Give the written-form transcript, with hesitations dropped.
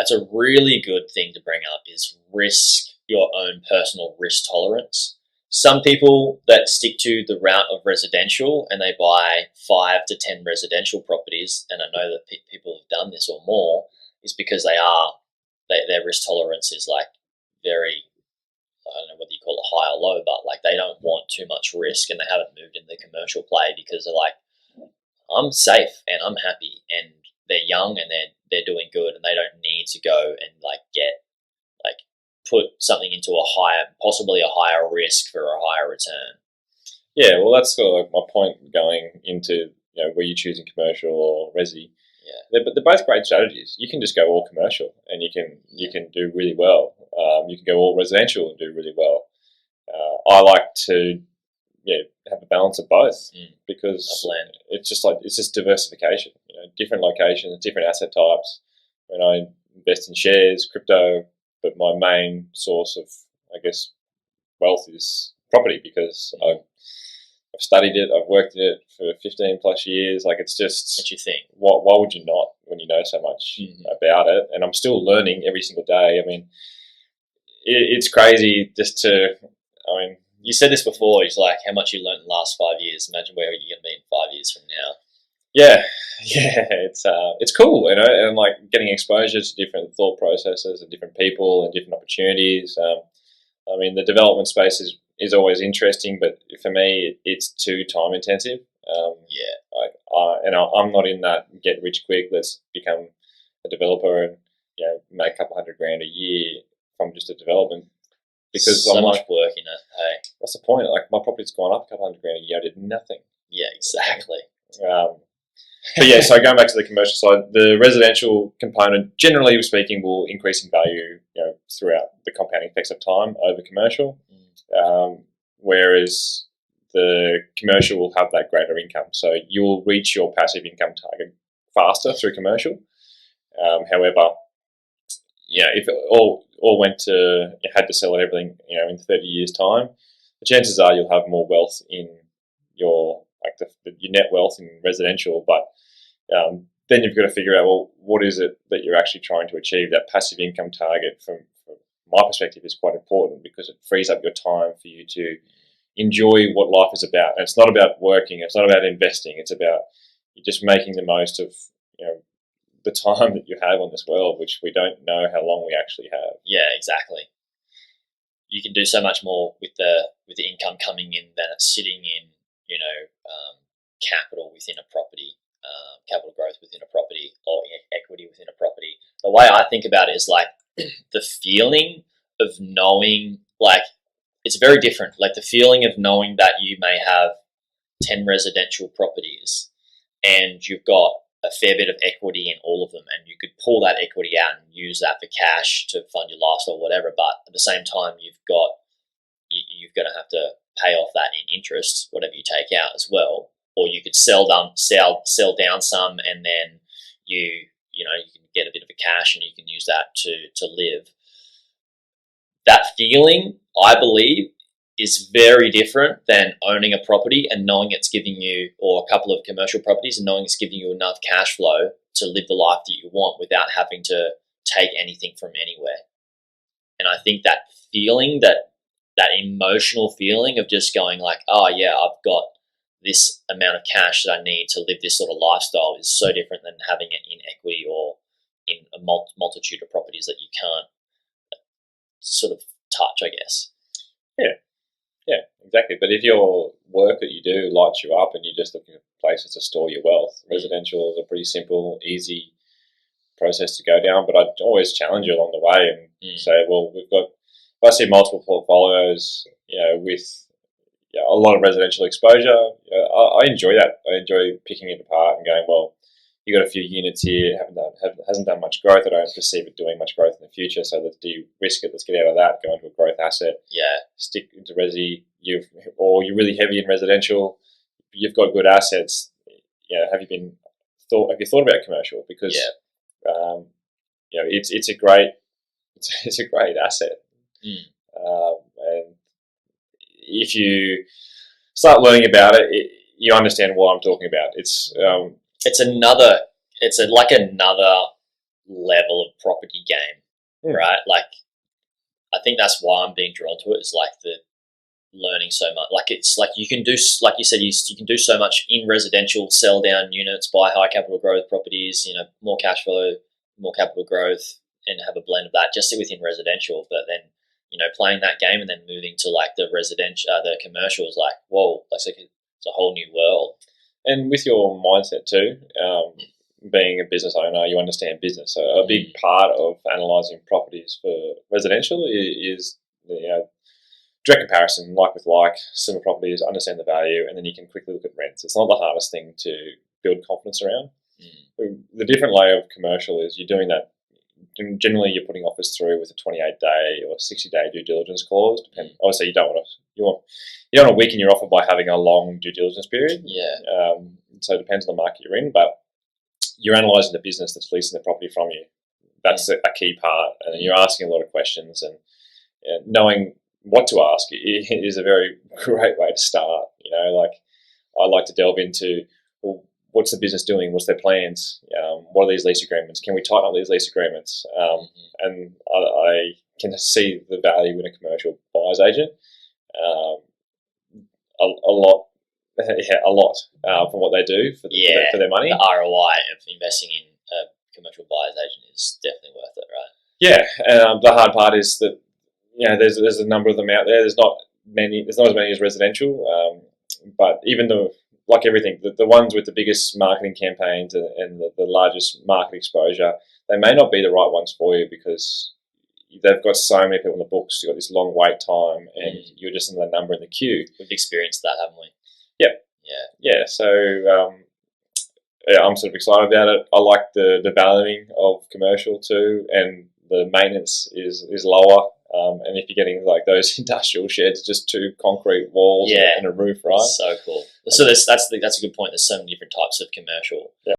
that's a really good thing to bring up, is your own personal risk tolerance. Some people that stick to the route of residential and they buy 5 to 10 residential properties, and I know that people have done this or more, is because their risk tolerance is like very, I don't know whether you call it high or low, but like they don't want too much risk, and they haven't moved into the commercial play because they're like, I'm safe and I'm happy, and they're young and they're doing good, and they don't need to go and put something into possibly a higher risk for a higher return. Yeah, well, that's sort of like my point going into, were you choosing commercial or resi? Yeah, But they're both great strategies. You can just go all commercial and you can do really well. You can go all residential and do really well. I like to have a balance of both because it's just diversification. Different locations, different asset types. When I invest in shares, crypto, but my main source of, I guess, wealth is property because I've studied it, I've worked in it for 15 plus years. Like, it's just, what you think? Why would you not when you know so much about it? And I'm still learning every single day. I mean, it's crazy you said this before. It's like how much you learned in the last 5 years. Imagine where you're going to be in 5 years from now. Yeah, it's cool, and like getting exposure to different thought processes and different people and different opportunities. I mean, the development space is always interesting, but for me, it's too time intensive. I'm not in that get rich quick. Let's become a developer and make a couple $100,000 a year from just a development. Because so much work in it. Hey, what's the point? Like, my property's gone up a couple $100,000 a year. I did nothing. Yeah, exactly. But yeah, so going back to the commercial side, the residential component, generally speaking, will increase in value, throughout the compounding effects of time over commercial. Whereas the commercial will have that greater income. So you'll reach your passive income target faster through commercial. However, if it all went to, you had to sell everything, in 30 years' time, the chances are you'll have more wealth in your net wealth in residential, but then you've got to figure out, well, what is it that you're actually trying to achieve? That passive income target, from my perspective, is quite important because it frees up your time for you to enjoy what life is about. And it's not about working, it's not about investing, it's about you just making the most of the time that you have on this world, which we don't know how long we actually have. Yeah, exactly. You can do so much more with the income coming in than it's sitting in, capital within a property, capital growth within a property, or equity within a property. The way I think about it is like the feeling of knowing, like, it's very different. Like the feeling of knowing that you may have 10 residential properties and you've got a fair bit of equity in all of them, and you could pull that equity out and use that for cash to fund your lifestyle or whatever, but at the same time you're going to have to pay off that in interest, whatever you take out as well. Or you could sell down some, and then you can get a bit of a cash and you can use that to live. That feeling, I believe, is very different than owning a property and knowing it's giving you, or a couple of commercial properties, and knowing it's giving you enough cash flow to live the life that you want without having to take anything from anywhere. And I think that feeling, that emotional feeling of just going like, oh yeah, I've got this amount of cash that I need to live this sort of lifestyle, is so different than having it in equity or in a multitude of properties that you can't sort of touch, I guess. Yeah, exactly. But if your work that you do lights you up and you're just looking for places to store your wealth, residential is a pretty simple, easy process to go down. But I'd always challenge you along the way and say, well, if I see multiple portfolios, with a lot of residential exposure, I enjoy that. I enjoy picking it apart and going, well, you got a few units here, hasn't done much growth. I don't perceive it doing much growth in the future. So let's de-risk it. Let's get out of that. Go into a growth asset. Yeah. Stick into resi. You're really heavy in residential. You've got good assets. Have you thought about commercial? Because it's a great asset. And if you start learning about it, you understand what I'm talking about. It's another level of property game right? Like, I think that's why I'm being drawn to it. Is like the learning so much. Like, it's like you can do, like you said, you can do so much in residential, sell down units, buy high capital growth properties, more cash flow, more capital growth, and have a blend of that just within residential. But then, playing that game and then moving to like the residential, the commercial is like, whoa, that's like it's a whole new world. And with your mindset too, being a business owner, you understand business. So a big part of analysing properties for residential is direct comparison, like with like, similar properties, understand the value, and then you can quickly look at rents. It's not the hardest thing to build confidence around. The different layer of commercial is you're doing that. Generally, you're putting offers through with a 28-day or 60-day due diligence clause. Obviously, you don't want to weaken your offer by having a long due diligence period. Yeah. So it depends on the market you're in, but you're analysing the business that's leasing the property from you. That's a key part, and you're asking a lot of questions, and knowing what to ask is a very great way to start. Like, I like to delve into, well, what's the business doing? What's their plans? What are these lease agreements? Can we tighten up these lease agreements? And I can see the value in a commercial buyer's agent a lot from what they do for their money. The ROI of investing in a commercial buyer's agent is definitely worth it, right? Yeah. The hard part is that there's a number of them out there. There's not as many as residential, but even though, like everything, the ones with the biggest marketing campaigns and the largest market exposure, they may not be the right ones for you because they've got so many people in the books. You've got this long wait time, and you're just in the number in the queue. We've experienced that, haven't we? Yeah. So I'm sort of excited about it. I like the valuing of commercial too, and the maintenance is lower. And if you're getting like those industrial sheds, just 2 concrete walls and a roof, right? So cool. So that's a good point. There's so many different types of commercial. Yeah.